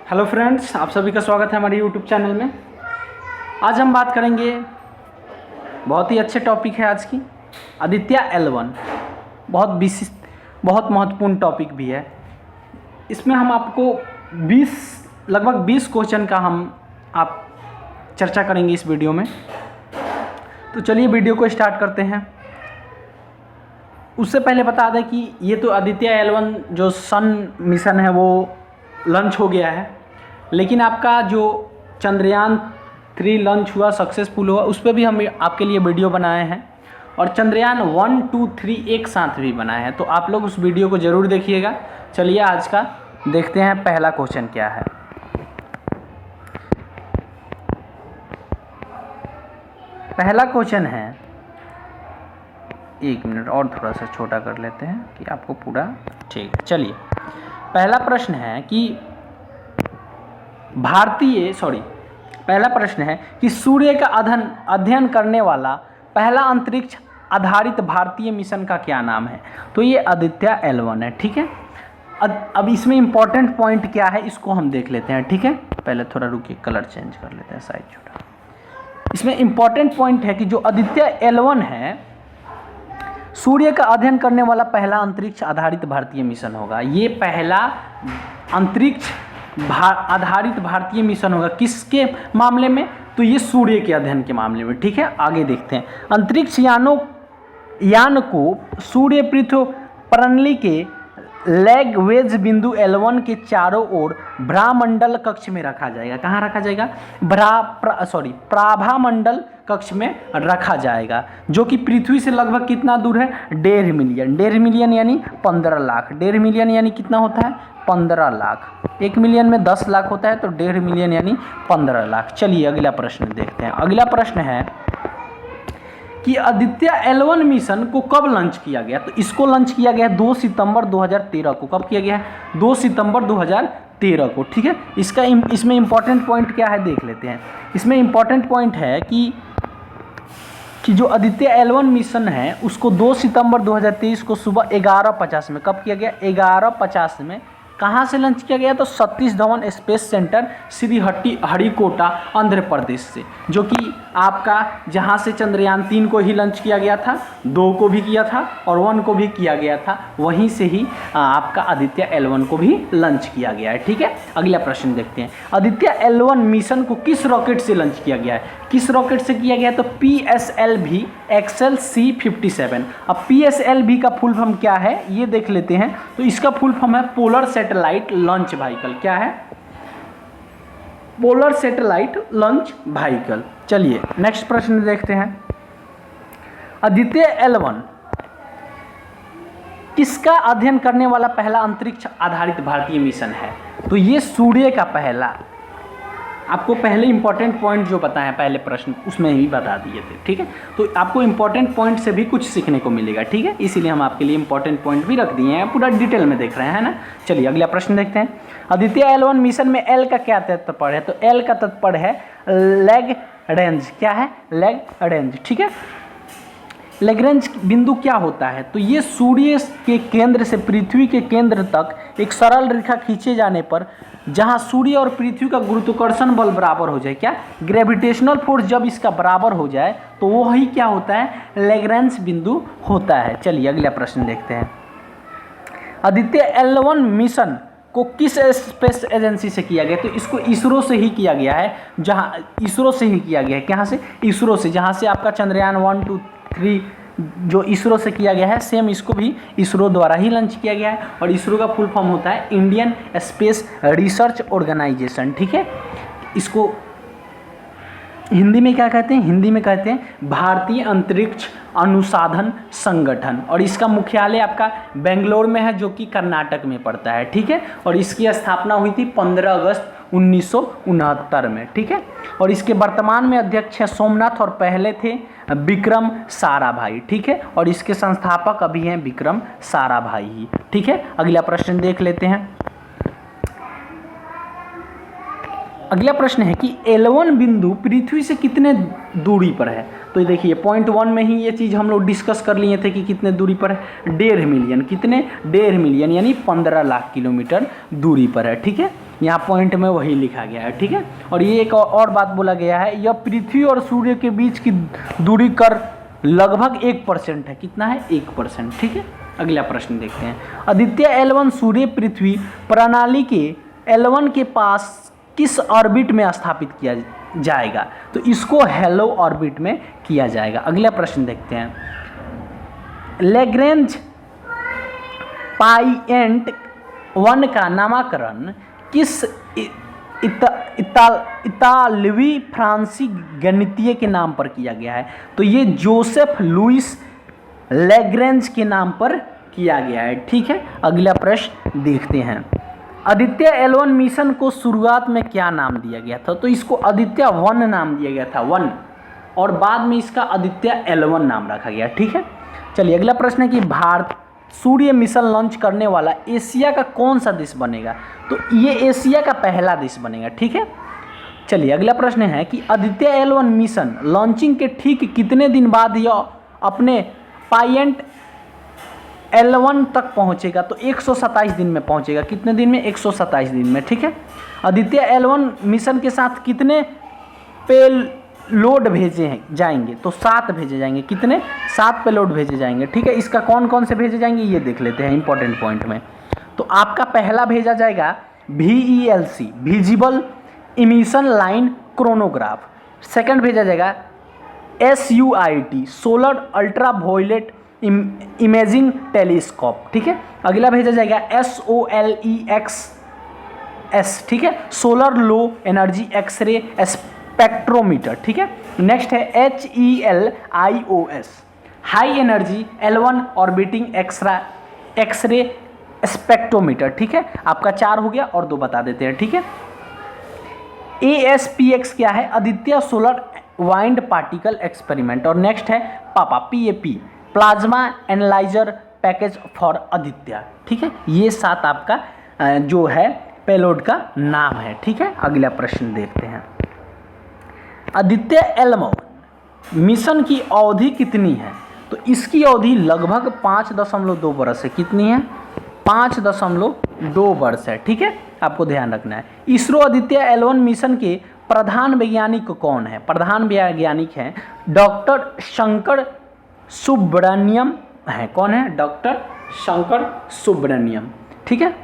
Hello friends, आप सभी का स्वागत है हमारे यूट्यूब चैनल में। आज हम बात करेंगे, बहुत ही अच्छे टॉपिक है आज की, आदित्य L1। बहुत विशिष्ट, बहुत महत्वपूर्ण टॉपिक भी है। इसमें हम आपको लगभग 20 क्वेश्चन का आप चर्चा करेंगे इस वीडियो में। तो चलिए वीडियो को स्टार्ट करते हैं। उससे पहले बता दें कि ये तो आदित्य L1 जो सन मिशन है वो लॉन्च हो गया है, लेकिन आपका जो चंद्रयान 3 लॉन्च हुआ, सक्सेसफुल हुआ, उस पर भी हम आपके लिए वीडियो बनाए हैं और चंद्रयान 1, 2, 3 एक साथ भी बनाए हैं। तो आप लोग उस वीडियो को ज़रूर देखिएगा। चलिए आज का देखते हैं, पहला क्वेश्चन क्या है। पहला क्वेश्चन है, एक मिनट और थोड़ा सा छोटा कर लेते हैं कि आपको पूरा ठीक है। चलिए पहला प्रश्न है कि पहला प्रश्न है कि सूर्य का अध्ययन करने वाला पहला अंतरिक्ष आधारित भारतीय मिशन का क्या नाम है। तो ये आदित्य L1 है, ठीक है। अब इसमें इंपॉर्टेंट पॉइंट क्या है इसको हम देख लेते हैं, ठीक है। पहले थोड़ा रुकिए, कलर चेंज कर लेते हैं, साइज छोटा। इसमें इंपॉर्टेंट पॉइंट है कि जो आदित्य L1 है, सूर्य का अध्ययन करने वाला पहला अंतरिक्ष आधारित भारतीय मिशन होगा। ये पहला अंतरिक्ष आधारित भारतीय मिशन होगा। किसके मामले में? तो ये सूर्य के अध्ययन के मामले में, ठीक है। आगे देखते हैं। अंतरिक्ष यान को सूर्य पृथ्वी प्रणाली के लैग वेज बिंदु L1 के चारों ओर ब्रह्मंडल कक्ष में रखा जाएगा। कहाँ रखा जाएगा? प्राभामंडल कक्ष में रखा जाएगा, जो कि पृथ्वी से लगभग कितना दूर है? 1.5 मिलियन। 1.5 मिलियन यानी 15 लाख। 1.5 मिलियन यानी कितना होता है? 15 लाख। 1 मिलियन में 10 लाख होता है, तो 1.5 मिलियन यानी 15 लाख। चलिए अगला प्रश्न देखते हैं। अगला प्रश्न है कि आदित्य L1 मिशन को कब लॉन्च किया गया। तो इसको लॉन्च किया गया 2 सितंबर 2013 को। कब किया गया है? 2 सितंबर 2013 को, ठीक है। इसमें इंपॉर्टेंट पॉइंट क्या है देख लेते हैं। इसमें इंपॉर्टेंट पॉइंट है कि जो आदित्य L1 मिशन है उसको 2 सितंबर 2023 को सुबह 11:50 में, कब किया गया? 11:50 में। कहाँ से लॉन्च किया गया? तो सतीश धवन स्पेस सेंटर, श्रीहरिकोटा, आंध्र प्रदेश से, जो कि आपका जहाँ से चंद्रयान 3 को ही लॉन्च किया गया था, 2 को भी किया था और 1 को भी किया गया था, वहीं से ही आपका आदित्य L1 को भी लॉन्च किया गया है, ठीक है। अगला प्रश्न देखते हैं। आदित्य L1 मिशन को किस रॉकेट से लॉन्च किया गया है? किस रॉकेट से किया गया? तो PSLV XLC-57। अब PSLV का फुल फॉर्म क्या है ये देख लेते हैं। तो इसका फुल फॉर्म है पोलर सैटेलाइट लॉन्च व्हीकल। क्या है? Polar satellite launch vehicle. चलिए नेक्स्ट प्रश्न देखते हैं। आदित्य L1 किसका अध्ययन करने वाला पहला अंतरिक्ष आधारित भारतीय मिशन है? तो ये सूर्य का पहला, आपको पहले इंपॉर्टेंट पॉइंट जो बताएं पहले प्रश्न उसमें ही बता दिए थे, ठीक है। तो आपको इंपॉर्टेंट पॉइंट से भी कुछ सीखने को मिलेगा, ठीक है। इसीलिए हम आपके लिए इंपॉर्टेंट पॉइंट भी रख दिए हैं, पूरा डिटेल में देख रहे हैं ना। चलिए अगला प्रश्न देखते हैं। आदित्य L1 मिशन में L का क्या तात्पर्य है? तो L का तात्पर्य है लैग रेंज। क्या है? लैग रेंज, ठीक है। लैग्रेंज बिंदु क्या होता है? तो ये सूर्य के केंद्र से पृथ्वी के केंद्र तक एक सरल रेखा खींचे जाने पर जहां सूर्य और पृथ्वी का गुरुत्वाकर्षण बल बराबर हो जाए, क्या? ग्रेविटेशनल फोर्स जब इसका बराबर हो जाए तो वही क्या होता है? लैग्रेंज बिंदु होता है। चलिए अगला प्रश्न देखते हैं। आदित्य L1 मिशन को किस स्पेस एजेंसी से किया गया? तो इसको इसरो से ही किया गया है। इसरो से ही किया गया है। कहाँ से? इसरो से, जहाँ से आपका चंद्रयान 1, 2, 3 जो इसरो से किया गया है, सेम इसको भी इसरो द्वारा ही लॉन्च किया गया है। और इसरो का फुल फॉर्म होता है इंडियन स्पेस रिसर्च ऑर्गेनाइजेशन, ठीक है। इसको हिंदी में क्या कहते हैं? हिंदी में कहते हैं भारतीय अंतरिक्ष अनुसंधान संगठन। और इसका मुख्यालय आपका बेंगलोर में है, जो कि कर्नाटक में पड़ता है, ठीक है। और इसकी स्थापना हुई थी 15 अगस्त 1969 में, ठीक है। और इसके वर्तमान में अध्यक्ष है सोमनाथ और पहले थे विक्रम साराभाई, ठीक है। और इसके संस्थापक अभी हैं विक्रम साराभाई ही, ठीक है। अगला प्रश्न देख लेते हैं। अगला प्रश्न है कि L1 बिंदु पृथ्वी से कितने दूरी पर है। तो देखिए पॉइंट 1 में ही ये चीज़ हम लोग डिस्कस कर लिए थे कि कितने दूरी पर है, 1.5 मिलियन। कितने? 1.5 मिलियन यानी 15 लाख किलोमीटर दूरी पर है, ठीक है। यहाँ पॉइंट में वही लिखा गया है, ठीक है। और ये एक और बात बोला गया है, यह पृथ्वी और सूर्य के बीच की दूरी कर लगभग 1% है। कितना है? 1%, ठीक है। अगला प्रश्न देखते हैं, आदित्य L1 सूर्य पृथ्वी प्रणाली के L1 के पास किस ऑर्बिट में स्थापित किया जाएगा? तो इसको हेलो ऑर्बिट में किया जाएगा। अगला प्रश्न देखते हैं, लैग्रेंज पाइएंट 1 का नामकरण किस इतालवी फ्रांसी गणितीय के नाम पर किया गया है? तो ये जोसेफ लुइस लैग्रेंज के नाम पर किया गया है, ठीक है। अगला प्रश्न देखते हैं, आदित्य L1 मिशन को शुरुआत में क्या नाम दिया गया था? तो इसको आदित्य 1 नाम दिया गया था, 1, और बाद में इसका आदित्य L1 नाम रखा गया, ठीक है। चलिए अगला प्रश्न है कि भारत सूर्य मिशन लॉन्च करने वाला एशिया का कौन सा देश बनेगा? तो ये एशिया का पहला देश बनेगा, ठीक है। चलिए अगला प्रश्न है कि आदित्य L1 मिशन लॉन्चिंग के ठीक कितने दिन बाद यह अपने पाइएंट L1 तक पहुंचेगा? तो 127 दिन में पहुंचेगा। कितने दिन में? 127 दिन में, ठीक है। आदित्य L1 मिशन के साथ कितने पेलोड भेजे जाएंगे? तो 7 भेजे जाएंगे। कितने? 7 पेलोड भेजे जाएंगे, ठीक है। इसका कौन कौन से भेजे जाएंगे ये देख लेते हैं इंपॉर्टेंट पॉइंट में। तो आपका पहला भेजा जाएगा VELC visible emission line coronagraph. Second भेजा जाएगा SUIT solar ultraviolet imaging telescope, ठीक है। अगला भेजा जाएगा SOLEXS, ठीक है, solar low energy x ray spectrometer, ठीक है। नेक्स्ट है HELIOS high energy L1 orbiting x ray spectrometer, ठीक है। आपका 4 हो गया और 2 बता देते हैं, ठीक है। ASPX क्या है? Aditya solar wind particle experiment. और नेक्स्ट है PAP plasma analyser package for Aditya, ठीक है। ये 7 आपका जो है पेलोड का नाम है, ठीक है। अगला प्रश्न देखते हैं, आदित्य L1 मिशन की अवधि कितनी है? तो इसकी अवधि लगभग 5.2 वर्ष है। कितनी है? 5.2 वर्ष है, ठीक है। आपको ध्यान रखना है। इसरो आदित्य L1 मिशन के प्रधान वैज्ञानिक कौन है? प्रधान वैज्ञानिक हैं डॉक्टर शंकर सुब्रमण्यम है। कौन है? डॉक्टर शंकर सुब्रमण्यम, ठीक है।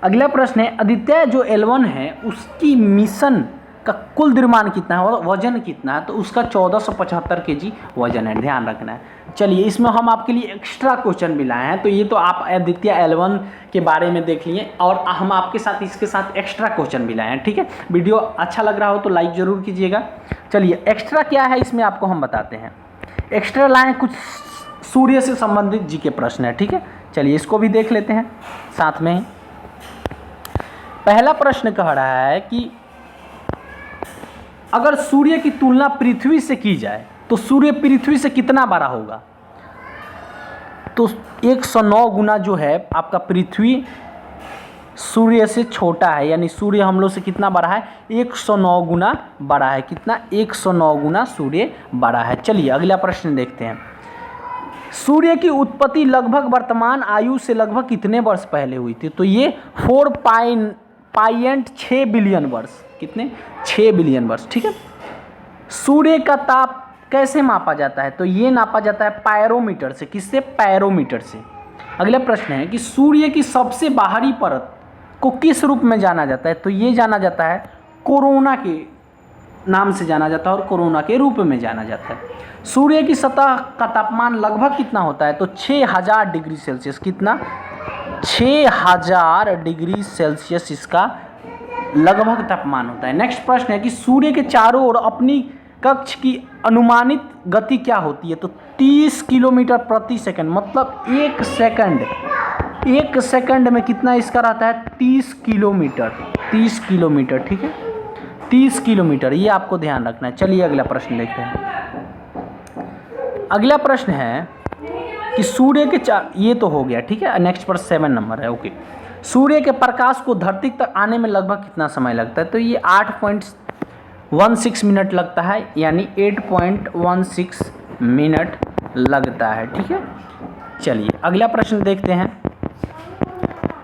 अगला प्रश्न है, आदित्य जो L1 है उसकी मिशन का कुल द्रव्यमान कितना है, वजन कितना है? तो उसका 1475 kg वजन है, ध्यान रखना है। चलिए इसमें हम आपके लिए एक्स्ट्रा क्वेश्चन भी लाए हैं। तो ये तो आप आदित्य L1 के बारे में देख लिए और हम आपके साथ इसके साथ एक्स्ट्रा क्वेश्चन भी लाए हैं, ठीक है। वीडियो अच्छा लग रहा हो तो लाइक ज़रूर कीजिएगा। चलिए एक्स्ट्रा क्या है इसमें आपको हम बताते हैं। एक्स्ट्रा लाए कुछ सूर्य से संबंधित जी के प्रश्न है, ठीक है। चलिए इसको भी देख लेते हैं साथ में ही। पहला प्रश्न कह रहा है कि अगर सूर्य की तुलना पृथ्वी से की जाए तो सूर्य पृथ्वी से कितना बड़ा होगा? तो 109 गुना जो है आपका पृथ्वी सूर्य से छोटा है, यानी सूर्य हम लोग से कितना बड़ा है? 109 गुना बड़ा है। कितना? 109 गुना सूर्य बड़ा है। चलिए अगला प्रश्न देखते हैं, सूर्य की उत्पत्ति लगभग वर्तमान आयु से लगभग कितने वर्ष पहले हुई थी? तो ये 4.6 बिलियन वर्ष। कितने? 6 बिलियन वर्ष, ठीक है। सूर्य का ताप कैसे मापा जाता है? तो ये नापा जाता है पायरोमीटर से। किससे? पायरोमीटर से। अगला प्रश्न है कि सूर्य की सबसे बाहरी परत को किस रूप में जाना जाता है? तो ये जाना जाता है कोरोना के नाम से जाना जाता है और कोरोना के रूप में जाना जाता है। सूर्य की सतह का तापमान लगभग कितना होता है? तो 6000 डिग्री सेल्सियस। कितना? 6000 डिग्री सेल्सियस इसका लगभग तापमान होता है। नेक्स्ट प्रश्न है कि सूर्य के चारों ओर अपनी कक्ष की अनुमानित गति क्या होती है? तो 30 किलोमीटर प्रति सेकंड। मतलब 1 सेकंड में कितना इसका रहता है? 30 किलोमीटर। 30 किलोमीटर, ठीक है, 30 किलोमीटर, ये आपको ध्यान रखना है। चलिए अगला प्रश्न देखते हैं। अगला प्रश्न है कि सूर्य के ये तो हो गया, ठीक है। नेक्स्ट पर 7 नंबर है, ओके। सूर्य के प्रकाश को धरती तक आने में लगभग कितना समय लगता है? तो ये 8.16 मिनट लगता है, यानी 8.16 मिनट लगता है, ठीक है। चलिए अगला प्रश्न देखते हैं।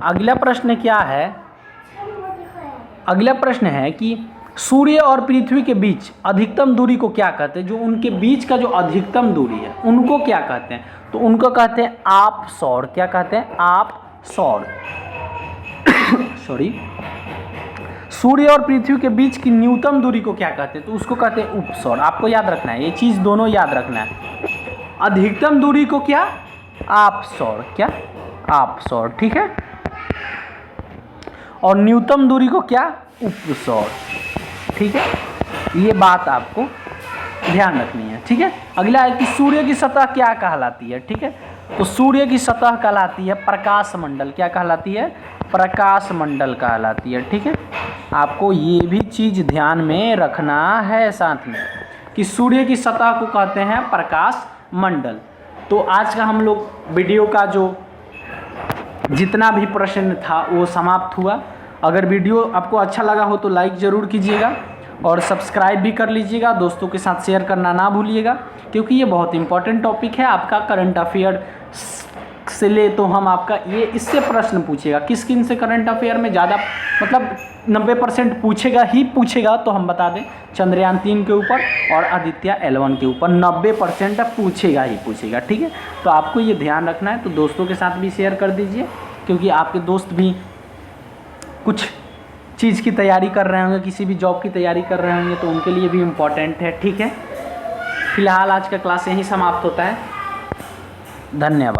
अगला प्रश्न क्या है अगला प्रश्न है कि सूर्य और पृथ्वी के बीच अधिकतम दूरी को क्या कहते हैं? जो उनके बीच का जो अधिकतम दूरी है उनको क्या कहते हैं? तो उनको कहते हैं आप सौर। क्या कहते हैं? आप सौर। सॉरी। सूर्य और पृथ्वी के बीच की न्यूनतम दूरी को क्या कहते हैं? तो उसको कहते हैं उपसौर। आपको याद रखना है, ये चीज़ दोनों याद रखना है। अधिकतम दूरी को क्या? आप सौर। क्या? आप सौर। ठीक है। और न्यूनतम दूरी को क्या? उपसौर। ठीक है, ये बात आपको ध्यान रखनी है। ठीक है। अगला है कि सूर्य की सतह क्या कहलाती है? ठीक है, तो सूर्य की सतह कहलाती है प्रकाश मंडल। क्या कहलाती है? प्रकाश मंडल कहलाती है। ठीक है, आपको ये भी चीज़ ध्यान में रखना है साथ में कि सूर्य की सतह को कहते हैं प्रकाश मंडल। तो आज का हम लोग वीडियो का जो जितना भी प्रश्न था वो समाप्त हुआ। अगर वीडियो आपको अच्छा लगा हो तो लाइक ज़रूर कीजिएगा और सब्सक्राइब भी कर लीजिएगा। दोस्तों के साथ शेयर करना ना भूलिएगा, क्योंकि ये बहुत इंपॉर्टेंट टॉपिक है आपका करंट अफेयर से ले तो हम आपका ये इससे प्रश्न पूछेगा। किस किन से करंट अफेयर में ज़्यादा मतलब 90% पूछेगा ही पूछेगा, तो हम बता दें चंद्रयान 3 के ऊपर और आदित्य L1 के ऊपर 90% पूछेगा ही पूछेगा। ठीक है, तो आपको ये ध्यान रखना है। तो दोस्तों के साथ भी शेयर कर दीजिए, क्योंकि आपके दोस्त भी कुछ चीज़ की तैयारी कर रहे होंगे, किसी भी जॉब की तैयारी कर रहे होंगे, तो उनके लिए भी इम्पॉर्टेंट है। ठीक है, फिलहाल आज का क्लास यहीं समाप्त होता है। धन्यवाद।